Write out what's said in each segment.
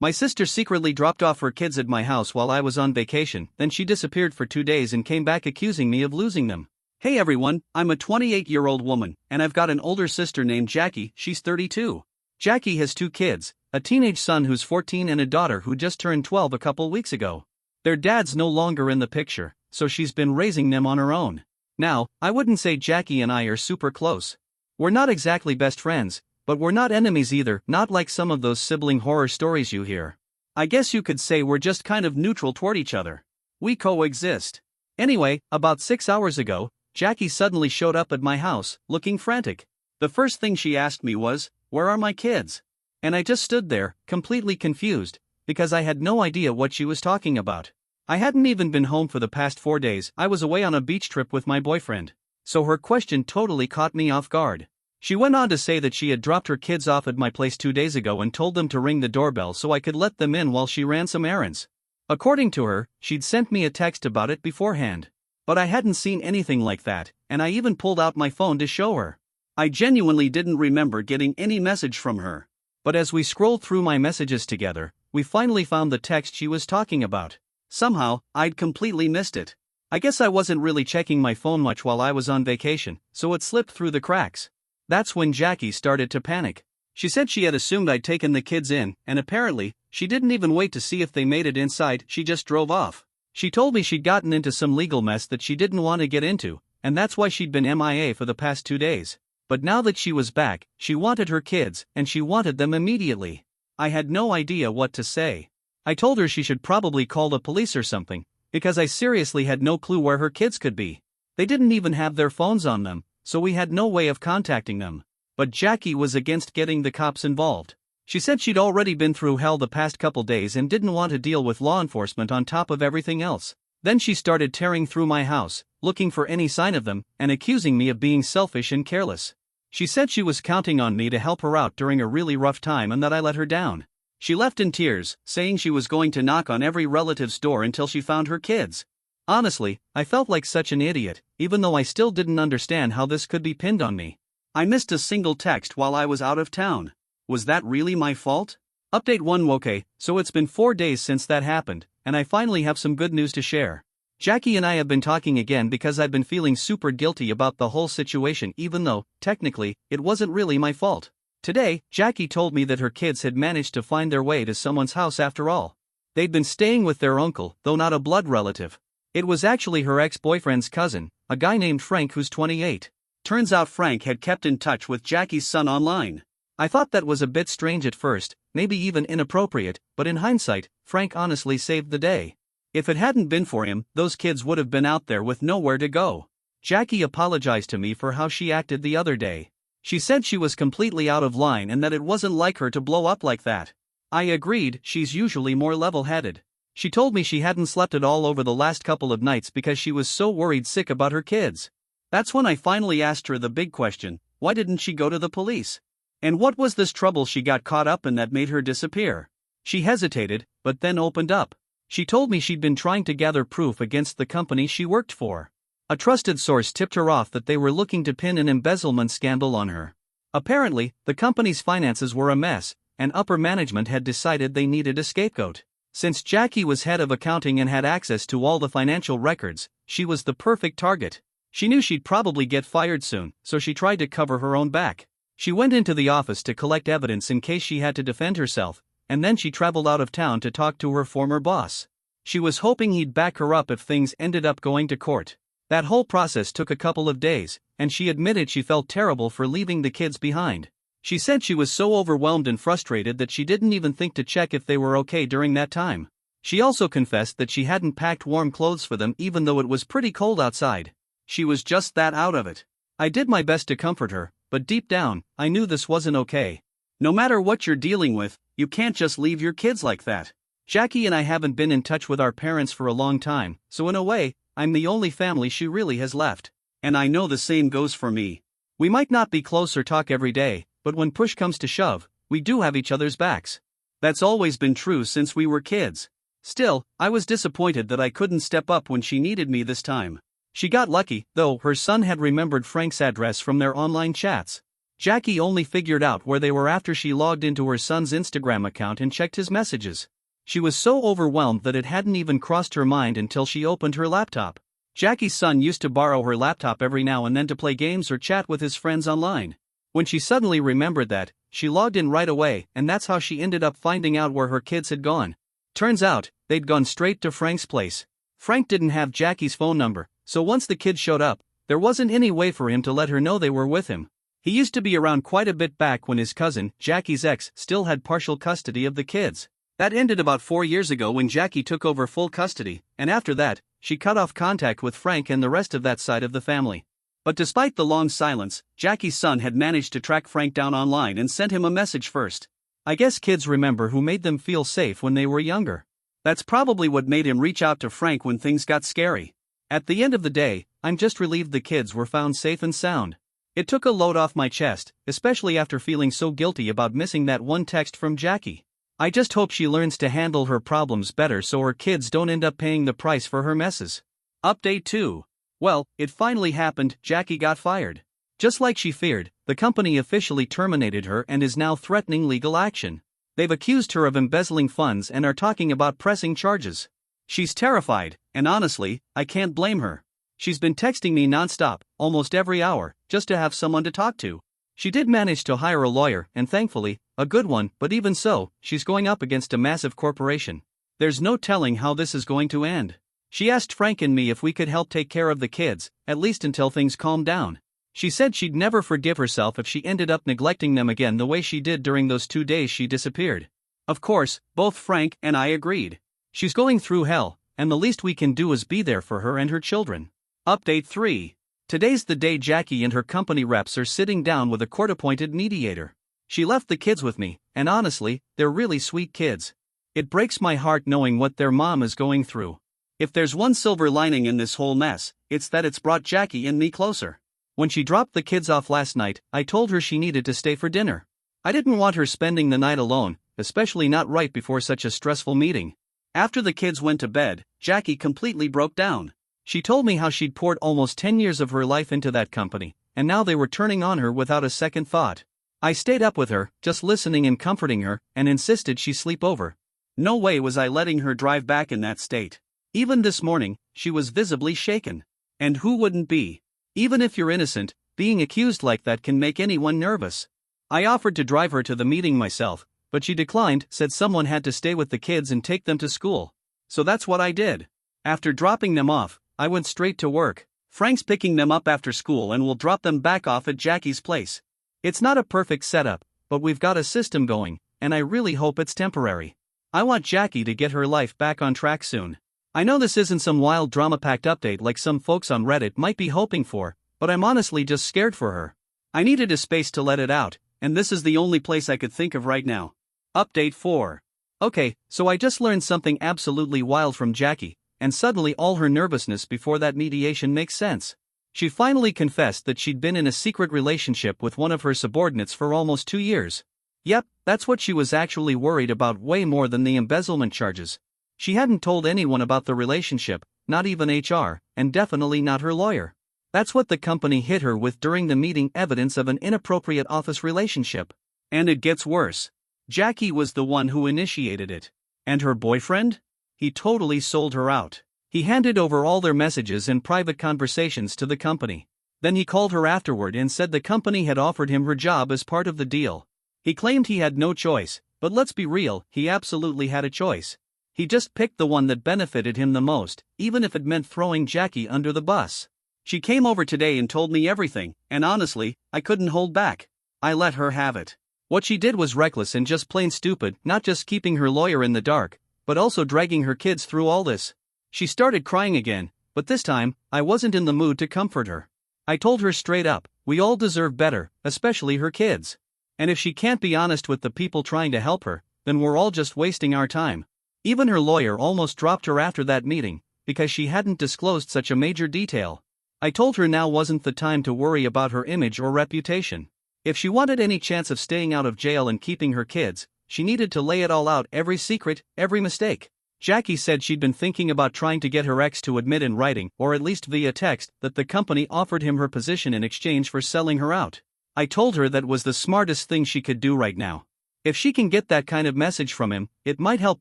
My sister secretly dropped off her kids at my house while I was on vacation, then she disappeared for 2 days and came back accusing me of losing them. Hey everyone, I'm a 28-year-old woman, and I've got an older sister named Jackie, she's 32. Jackie has 2 kids, a teenage son who's 14 and a daughter who just turned 12 a couple weeks ago. Their dad's no longer in the picture, so she's been raising them on her own. Now, I wouldn't say Jackie and I are super close. We're not exactly best friends, but we're not enemies either, not like some of those sibling horror stories you hear. I guess you could say we're just kind of neutral toward each other. We coexist. Anyway, about 6 hours ago, Jackie suddenly showed up at my house, looking frantic. The first thing she asked me was, "Where are my kids?" And I just stood there, completely confused, because I had no idea what she was talking about. I hadn't even been home for the past 4 days, I was away on a beach trip with my boyfriend. So her question totally caught me off guard. She went on to say that she had dropped her kids off at my place 2 days ago and told them to ring the doorbell so I could let them in while she ran some errands. According to her, she'd sent me a text about it beforehand. But I hadn't seen anything like that, and I even pulled out my phone to show her. I genuinely didn't remember getting any message from her. But as we scrolled through my messages together, we finally found the text she was talking about. Somehow, I'd completely missed it. I guess I wasn't really checking my phone much while I was on vacation, so it slipped through the cracks. That's when Jackie started to panic. She said she had assumed I'd taken the kids in, and apparently, she didn't even wait to see if they made it inside, she just drove off. She told me she'd gotten into some legal mess that she didn't want to get into, and that's why she'd been MIA for the past 2 days. But now that she was back, she wanted her kids, and she wanted them immediately. I had no idea what to say. I told her she should probably call the police or something, because I seriously had no clue where her kids could be. They didn't even have their phones on them, so we had no way of contacting them. But Jackie was against getting the cops involved. She said she'd already been through hell the past couple days and didn't want to deal with law enforcement on top of everything else. Then she started tearing through my house, looking for any sign of them, and accusing me of being selfish and careless. She said she was counting on me to help her out during a really rough time and that I let her down. She left in tears, saying she was going to knock on every relative's door until she found her kids. Honestly, I felt like such an idiot, even though I still didn't understand how this could be pinned on me. I missed a single text while I was out of town. Was that really my fault? Update 1. Okay, so it's been 4 days since that happened, and I finally have some good news to share. Jackie and I have been talking again because I've been feeling super guilty about the whole situation even though, technically, it wasn't really my fault. Today, Jackie told me that her kids had managed to find their way to someone's house after all. They'd been staying with their uncle, though not a blood relative. It was actually her ex-boyfriend's cousin, a guy named Frank who's 28. Turns out Frank had kept in touch with Jackie's son online. I thought that was a bit strange at first, maybe even inappropriate, but in hindsight, Frank honestly saved the day. If it hadn't been for him, those kids would have been out there with nowhere to go. Jackie apologized to me for how she acted the other day. She said she was completely out of line and that it wasn't like her to blow up like that. I agreed, she's usually more level-headed. She told me she hadn't slept at all over the last couple of nights because she was so worried sick about her kids. That's when I finally asked her the big question, why didn't she go to the police? And what was this trouble she got caught up in that made her disappear? She hesitated, but then opened up. She told me she'd been trying to gather proof against the company she worked for. A trusted source tipped her off that they were looking to pin an embezzlement scandal on her. Apparently, the company's finances were a mess, and upper management had decided they needed a scapegoat. Since Jackie was head of accounting and had access to all the financial records, she was the perfect target. She knew she'd probably get fired soon, so she tried to cover her own back. She went into the office to collect evidence in case she had to defend herself, and then she traveled out of town to talk to her former boss. She was hoping he'd back her up if things ended up going to court. That whole process took a couple of days, and she admitted she felt terrible for leaving the kids behind. She said she was so overwhelmed and frustrated that she didn't even think to check if they were okay during that time. She also confessed that she hadn't packed warm clothes for them even though it was pretty cold outside. She was just that out of it. I did my best to comfort her, but deep down, I knew this wasn't okay. No matter what you're dealing with, you can't just leave your kids like that. Jackie and I haven't been in touch with our parents for a long time, so in a way, I'm the only family she really has left. And I know the same goes for me. We might not be close or talk every day, but when push comes to shove, we do have each other's backs. That's always been true since we were kids. Still, I was disappointed that I couldn't step up when she needed me this time. She got lucky, though her son had remembered Frank's address from their online chats. Jackie only figured out where they were after she logged into her son's Instagram account and checked his messages. She was so overwhelmed that it hadn't even crossed her mind until she opened her laptop. Jackie's son used to borrow her laptop every now and then to play games or chat with his friends online. When she suddenly remembered that, she logged in right away, and that's how she ended up finding out where her kids had gone. Turns out, they'd gone straight to Frank's place. Frank didn't have Jackie's phone number, so once the kids showed up, there wasn't any way for him to let her know they were with him. He used to be around quite a bit back when his cousin, Jackie's ex, still had partial custody of the kids. That ended about 4 years ago when Jackie took over full custody, and after that, she cut off contact with Frank and the rest of that side of the family. But despite the long silence, Jackie's son had managed to track Frank down online and sent him a message first. I guess kids remember who made them feel safe when they were younger. That's probably what made him reach out to Frank when things got scary. At the end of the day, I'm just relieved the kids were found safe and sound. It took a load off my chest, especially after feeling so guilty about missing that one text from Jackie. I just hope she learns to handle her problems better so her kids don't end up paying the price for her messes. Update 2. Well, it finally happened. Jackie got fired. Just like she feared, the company officially terminated her and is now threatening legal action. They've accused her of embezzling funds and are talking about pressing charges. She's terrified, and honestly, I can't blame her. She's been texting me nonstop, almost every hour, just to have someone to talk to. She did manage to hire a lawyer, and thankfully, a good one, but even so, she's going up against a massive corporation. There's no telling how this is going to end. She asked Frank and me if we could help take care of the kids, at least until things calm down. She said she'd never forgive herself if she ended up neglecting them again the way she did during those 2 days she disappeared. Of course, both Frank and I agreed. She's going through hell, and the least we can do is be there for her and her children. Update 3. Today's the day Jackie and her company reps are sitting down with a court-appointed mediator. She left the kids with me, and honestly, they're really sweet kids. It breaks my heart knowing what their mom is going through. If there's one silver lining in this whole mess, it's that it's brought Jackie and me closer. When she dropped the kids off last night, I told her she needed to stay for dinner. I didn't want her spending the night alone, especially not right before such a stressful meeting. After the kids went to bed, Jackie completely broke down. She told me how she'd poured almost 10 years of her life into that company, and now they were turning on her without a second thought. I stayed up with her, just listening and comforting her, and insisted she sleep over. No way was I letting her drive back in that state. Even this morning, she was visibly shaken. And who wouldn't be? Even if you're innocent, being accused like that can make anyone nervous. I offered to drive her to the meeting myself, but she declined, said someone had to stay with the kids and take them to school. So that's what I did. After dropping them off, I went straight to work. Frank's picking them up after school and will drop them back off at Jackie's place. It's not a perfect setup, but we've got a system going, and I really hope it's temporary. I want Jackie to get her life back on track soon. I know this isn't some wild drama-packed update like some folks on Reddit might be hoping for, but I'm honestly just scared for her. I needed a space to let it out, and this is the only place I could think of right now. Update 4. Okay, so I just learned something absolutely wild from Jackie, and suddenly all her nervousness before that mediation makes sense. She finally confessed that she'd been in a secret relationship with one of her subordinates for almost 2 years. Yep, that's what she was actually worried about way more than the embezzlement charges. She hadn't told anyone about the relationship, not even HR, and definitely not her lawyer. That's what the company hit her with during the meeting, evidence of an inappropriate office relationship. And it gets worse. Jackie was the one who initiated it. And her boyfriend? He totally sold her out. He handed over all their messages and private conversations to the company. Then he called her afterward and said the company had offered him her job as part of the deal. He claimed he had no choice, but let's be real, he absolutely had a choice. He just picked the one that benefited him the most, even if it meant throwing Jackie under the bus. She came over today and told me everything, and honestly, I couldn't hold back. I let her have it. What she did was reckless and just plain stupid, not just keeping her lawyer in the dark, but also dragging her kids through all this. She started crying again, but this time, I wasn't in the mood to comfort her. I told her straight up, we all deserve better, especially her kids. And if she can't be honest with the people trying to help her, then we're all just wasting our time. Even her lawyer almost dropped her after that meeting, because she hadn't disclosed such a major detail. I told her now wasn't the time to worry about her image or reputation. If she wanted any chance of staying out of jail and keeping her kids, she needed to lay it all out, every secret, every mistake. Jackie said she'd been thinking about trying to get her ex to admit in writing, or at least via text, that the company offered him her position in exchange for selling her out. I told her that was the smartest thing she could do right now. If she can get that kind of message from him, it might help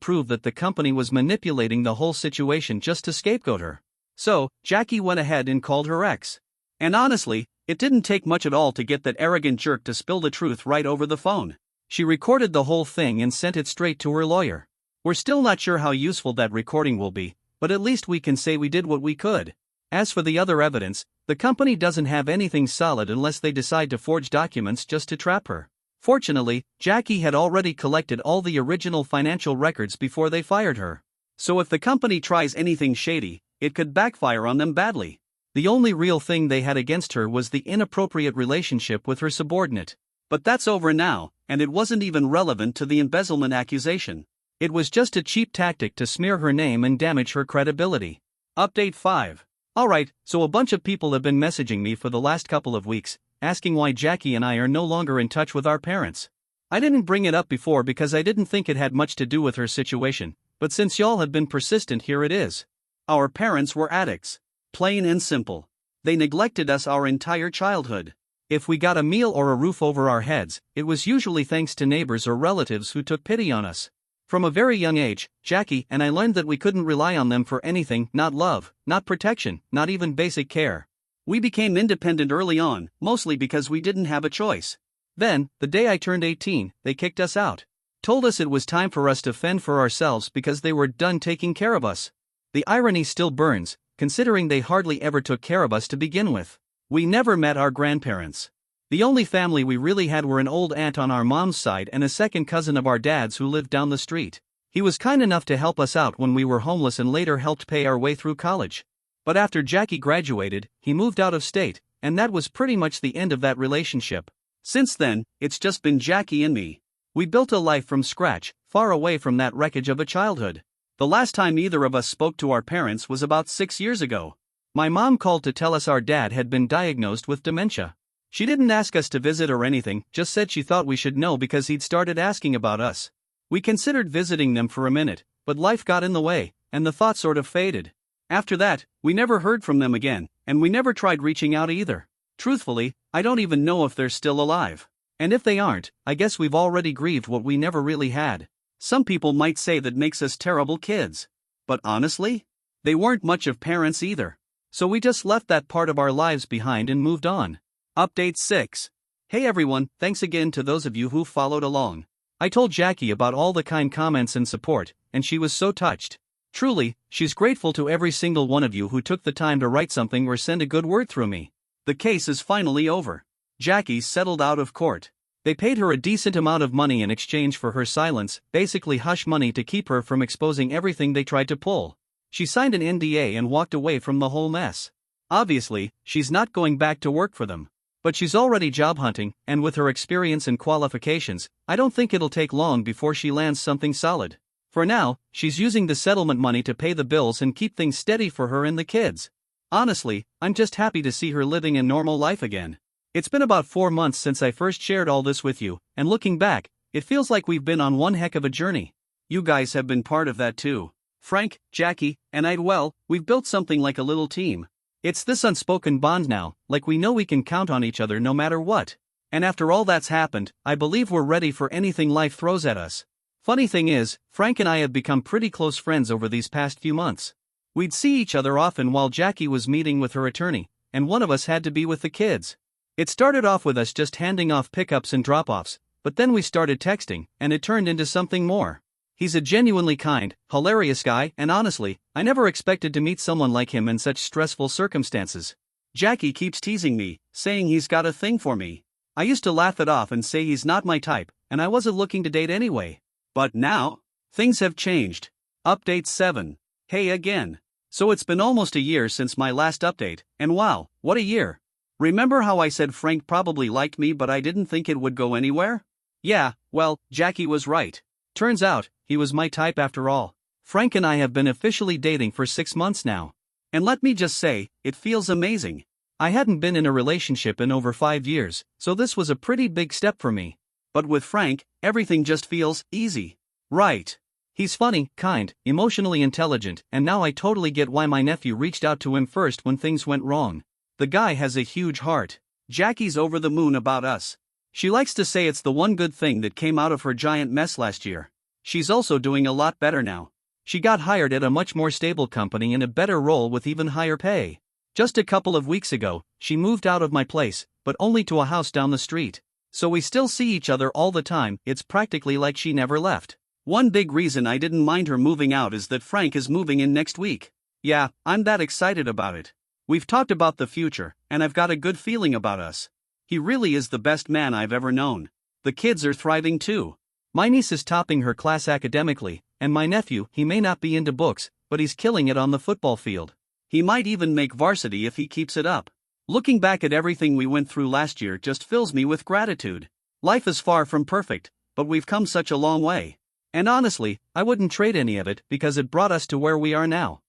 prove that the company was manipulating the whole situation just to scapegoat her. So, Jackie went ahead and called her ex. And honestly, it didn't take much at all to get that arrogant jerk to spill the truth right over the phone. She recorded the whole thing and sent it straight to her lawyer. We're still not sure how useful that recording will be, but at least we can say we did what we could. As for the other evidence, the company doesn't have anything solid unless they decide to forge documents just to trap her. Fortunately, Jackie had already collected all the original financial records before they fired her. So if the company tries anything shady, it could backfire on them badly. The only real thing they had against her was the inappropriate relationship with her subordinate. But that's over now, and it wasn't even relevant to the embezzlement accusation. It was just a cheap tactic to smear her name and damage her credibility. Update 5. Alright, so a bunch of people have been messaging me for the last couple of weeks, asking why Jackie and I are no longer in touch with our parents. I didn't bring it up before because I didn't think it had much to do with her situation, but since y'all have been persistent, here it is. Our parents were addicts. Plain and simple. They neglected us our entire childhood. If we got a meal or a roof over our heads, it was usually thanks to neighbors or relatives who took pity on us. From a very young age, Jackie and I learned that we couldn't rely on them for anything, not love, not protection, not even basic care. We became independent early on, mostly because we didn't have a choice. Then, the day I turned 18, they kicked us out. Told us it was time for us to fend for ourselves because they were done taking care of us. The irony still burns, considering they hardly ever took care of us to begin with. We never met our grandparents. The only family we really had were an old aunt on our mom's side and a second cousin of our dad's who lived down the street. He was kind enough to help us out when we were homeless and later helped pay our way through college. But after Jackie graduated, he moved out of state, and that was pretty much the end of that relationship. Since then, it's just been Jackie and me. We built a life from scratch, far away from that wreckage of a childhood. The last time either of us spoke to our parents was about 6 years ago. My mom called to tell us our dad had been diagnosed with dementia. She didn't ask us to visit or anything, just said she thought we should know because he'd started asking about us. We considered visiting them for a minute, but life got in the way, and the thought sort of faded. After that, we never heard from them again, and we never tried reaching out either. Truthfully, I don't even know if they're still alive. And if they aren't, I guess we've already grieved what we never really had. Some people might say that makes us terrible kids. But honestly, they weren't much of parents either. So we just left that part of our lives behind and moved on. Update 6. Hey everyone, thanks again to those of you who followed along. I told Jackie about all the kind comments and support, and she was so touched. Truly, she's grateful to every single one of you who took the time to write something or send a good word through me. The case is finally over. Jackie's settled out of court. They paid her a decent amount of money in exchange for her silence, basically hush money to keep her from exposing everything they tried to pull. She signed an NDA and walked away from the whole mess. Obviously, she's not going back to work for them. But she's already job hunting, and with her experience and qualifications, I don't think it'll take long before she lands something solid. For now, she's using the settlement money to pay the bills and keep things steady for her and the kids. Honestly, I'm just happy to see her living a normal life again. It's been about 4 months since I first shared all this with you, and looking back, it feels like we've been on one heck of a journey. You guys have been part of that too. Frank, Jackie, and we've built something like a little team. It's this unspoken bond now, like we know we can count on each other no matter what. And after all that's happened, I believe we're ready for anything life throws at us. Funny thing is, Frank and I have become pretty close friends over these past few months. We'd see each other often while Jackie was meeting with her attorney, and one of us had to be with the kids. It started off with us just handing off pickups and drop-offs, but then we started texting, and it turned into something more. He's a genuinely kind, hilarious guy, and honestly, I never expected to meet someone like him in such stressful circumstances. Jackie keeps teasing me, saying he's got a thing for me. I used to laugh it off and say he's not my type, and I wasn't looking to date anyway. But now, things have changed. Update 7. Hey again. So it's been almost a year since my last update, and wow, what a year. Remember how I said Frank probably liked me but I didn't think it would go anywhere? Yeah, well, Jackie was right. Turns out, he was my type after all. Frank and I have been officially dating for 6 months now. And let me just say, it feels amazing. I hadn't been in a relationship in over 5 years, so this was a pretty big step for me. But with Frank, everything just feels easy. Right. He's funny, kind, emotionally intelligent, and now I totally get why my nephew reached out to him first when things went wrong. The guy has a huge heart. Jackie's over the moon about us. She likes to say it's the one good thing that came out of her giant mess last year. She's also doing a lot better now. She got hired at a much more stable company in a better role with even higher pay. Just a couple of weeks ago, she moved out of my place, but only to a house down the street. So we still see each other all the time. It's practically like she never left. One big reason I didn't mind her moving out is that Frank is moving in next week. Yeah, I'm that excited about it. We've talked about the future, and I've got a good feeling about us. He really is the best man I've ever known. The kids are thriving too. My niece is topping her class academically, and my nephew, he may not be into books, but he's killing it on the football field. He might even make varsity if he keeps it up. Looking back at everything we went through last year just fills me with gratitude. Life is far from perfect, but we've come such a long way. And honestly, I wouldn't trade any of it because it brought us to where we are now.